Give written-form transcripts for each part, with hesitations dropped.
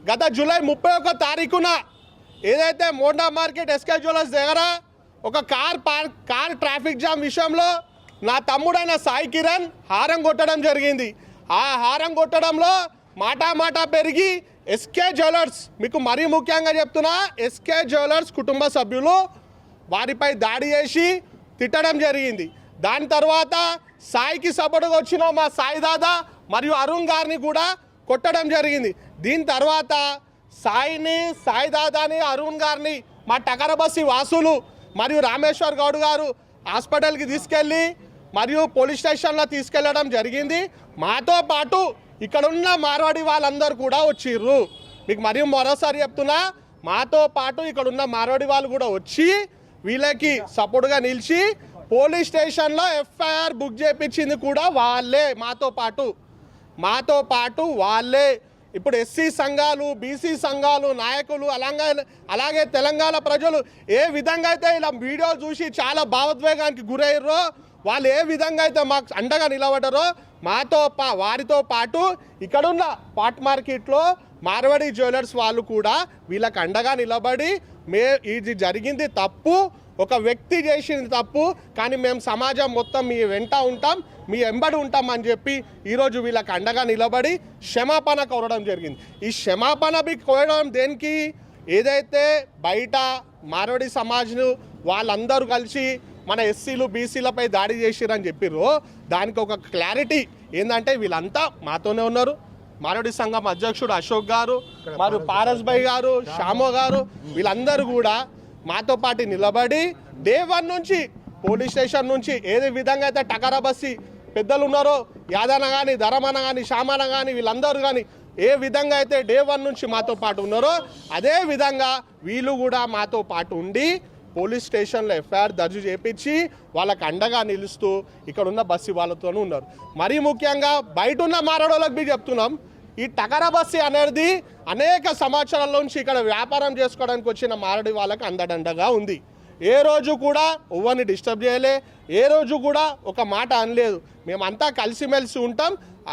గత జూలై 31 తారీఖున ఏదైతే మోండా మార్కెట్ ఎస్కే జ్యువెలర్స్ దగ్గర ఒక కార్ ట్రాఫిక్ జామ్ విషయంలో నా తమ్ముడైన సాయి కిరణ్ హారం కొట్టడం జరిగింది. ఆ హారం కొట్టడంలో మాట పెరిగి ఎస్కే జ్యువెలర్స్, మీకు మరీ ముఖ్యంగా చెప్తున్నా, ఎస్కే జ్యువెలర్స్ కుటుంబ సభ్యులు వారిపై దాడి చేసి తిట్టడం జరిగింది. దాని తర్వాత సాయికి సపోర్టుగా వచ్చిన మా సాయి దాదా మరియు అరుణ్ గారిని కూడా కొట్టడం జరిగింది. దీని తర్వాత సాయి దాదాని అరుణ్ గారిని మా టకరబస్సి వాసులు మరియు రామేశ్వర్ గౌడ్ గారు హాస్పిటల్కి తీసుకెళ్ళి మరియు పోలీస్ స్టేషన్లో తీసుకెళ్ళడం జరిగింది. మాతో పాటు ఇక్కడ ఉన్న మార్వాడి వాళ్ళందరూ కూడా వచ్చిర్రు. మీకు మరియు మరోసారి చెప్తున్నా, మాతో పాటు ఇక్కడ ఉన్న మార్వాడి వాళ్ళు కూడా వచ్చి వీళ్ళకి సపోర్ట్గా నిలిచి పోలీస్ స్టేషన్లో ఎఫ్ఐఆర్ బుక్ చేయించింది కూడా వాళ్ళే. మాతో పాటు వాళ్ళే. ఇప్పుడు ఎస్సీ సంఘాలు, బీసీ సంఘాలు నాయకులు అలాగే తెలంగాణ ప్రజలు ఏ విధంగా అయితే ఇలా వీడియో చూసి చాలా భావోద్వేగానికి గురయ్యారో, వాళ్ళు ఏ విధంగా అయితే మాకు అండగా నిలబడ్డారో వారితో పాటు ఇక్కడున్న పాట్ మార్కెట్లో మార్వాడి జ్యువెలర్స్ వాళ్ళు కూడా వీళ్ళకి అండగా నిలబడి ఇది జరిగింది తప్పు, ఒక వ్యక్తి చేసింది తప్పు, కానీ మేము సమాజం మొత్తం మీ వెంట ఉంటాం, మీ ఎంబడి ఉంటాం అని చెప్పి ఈరోజు వీళ్ళకి అండగా నిలబడి క్షమాపణ కోరడం జరిగింది. ఈ క్షమాపణ కోరడం దేనికి? ఏదైతే బయట మార్వాడి సమాజ్ను వాళ్ళందరూ కలిసి మన ఎస్సీలు బీసీలపై దాడి చేసిరని చెప్పిర్రు, దానికి ఒక క్లారిటీ ఏంటంటే వీళ్ళంతా మాతోనే ఉన్నారు. మార్వాడి సంఘం అధ్యక్షుడు అశోక్ గారు మరియు పారస్ భాయ్ గారు, శ్యామో గారు, వీళ్ళందరూ కూడా మాతో పాటు నిలబడి డే 1 నుంచి పోలీస్ స్టేషన్ నుంచి ఏదే విధంగా అయితే టకరబస్సి పెద్దలు ఉన్నారో, యాదన్న కానీ, ధరమన్న కానీ, శ్యామన్న కానీ, వీళ్ళందరూ కానీ ఏ విధంగా అయితే డే 1 నుంచి మాతో పాటు ఉన్నారో అదే విధంగా వీళ్ళు కూడా మాతో పాటు ఉండి పోలీస్ స్టేషన్లో ఎఫ్ఐఆర్ దర్జు చేయించి వాళ్ళకి అండగా నిలుస్తూ ఇక్కడ ఉన్న బస్సు వాళ్ళతోనూ ఉన్నారు. మరీ ముఖ్యంగా బయట ఉన్న మారడోళ్ళకి మీరు చెప్తున్నాం, ఈ టకరబస్సి అనేది అనేక సంవత్సరాల నుంచి ఇక్కడ వ్యాపారం చేసుకోవడానికి వచ్చిన మారడి వాళ్ళకి అందడండగా ఉంది. ఏ రోజు కూడా ఎవరిని డిస్టర్బ్ చేయలే, ఏ రోజు కూడా ఒక మాట అనలేదు. మేమంతా కలిసిమెలిసి ఉంటాం,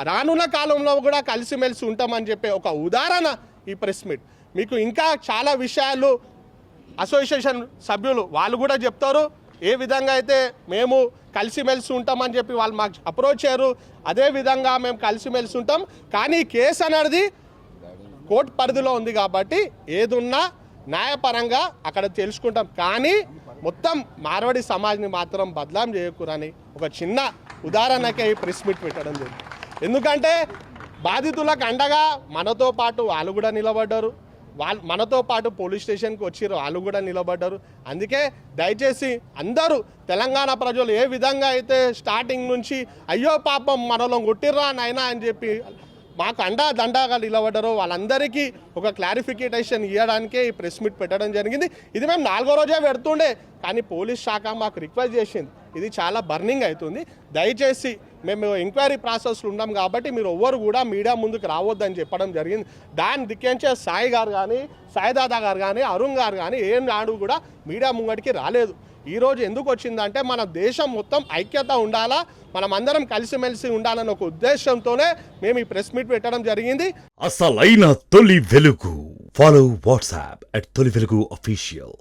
రానున్న కాలంలో కూడా కలిసిమెలిసి ఉంటామని చెప్పే ఒక ఉదాహరణ ఈ ప్రెస్ మీట్. మీకు ఇంకా చాలా విషయాలు అసోసియేషన్ సభ్యులు వాళ్ళు కూడా చెప్తారు, ఏ విధంగా అయితే మేము కలిసిమెలిసి ఉంటామని చెప్పి వాళ్ళు మాకు అప్రోచ్ అయ్యారు, అదే విధంగా మేము కలిసిమెలిసి ఉంటాం. కానీ కేసు అనేది కోర్టు పరిధిలో ఉంది కాబట్టి ఏదున్నా న్యాయపరంగా అక్కడ తెలుసుకుంటాం. కానీ మొత్తం మార్వాడి సమాజ్ని మాత్రం బదలాం చేయకూరని ఒక చిన్న ఉదాహరణకే ఈ ప్రెస్ మీట్ పెట్టడం జరిగింది. ఎందుకంటే బాధితులకు అండగా మనతో పాటు వాళ్ళు కూడా నిలబడ్డారు, మనతో పాటు పోలీస్ స్టేషన్కి వచ్చిర్రు, వాళ్ళు కూడా నిలబడ్డారు. అందుకే దయచేసి అందరూ తెలంగాణ ప్రజలు ఏ విధంగా అయితే స్టార్టింగ్ నుంచి అయ్యో పాపం మనలో కొట్టిర్రా నాయనా అని చెప్పి మాకు దండగా నిలబడ్డారో వాళ్ళందరికీ ఒక క్లారిఫికేషన్ ఇవ్వడానికే ఈ ప్రెస్ మీట్ పెట్టడం జరిగింది. ఇది మేము 4వ రోజే పెడుతుండే, కానీ పోలీస్ శాఖ మాకు రిక్వెస్ట్ చేసింది, ఇది చాలా బర్నింగ్ అవుతుంది, దయచేసి మేము ఎంక్వైరీ ప్రాసెస్లో ఉన్నాం కాబట్టి మీరు ఎవ్వరు కూడా మీడియా ముందుకు రావద్దని చెప్పడం జరిగింది. దాని దిక్కించే సాయి గారు కానీ, సాయి దాదా గారు కానీ, అరుణ్ గారు కానీ ఏం నాడు కూడా మీడియా ముంగడికి రాలేదు. ఈరోజు ఎందుకు వచ్చిందంటే మన దేశం మొత్తం ఐక్యత ఉండాలా, మనం అందరం కలిసిమెలిసి ఉండాలన్న ఒక ఉద్దేశంతోనే మేము ఈ ప్రెస్ మీట్ పెట్టడం జరిగింది. అసలైన తొలి వెలుగు. ఫాలో వాట్సాప్ @తొలి వెలుగు అఫీషియల్.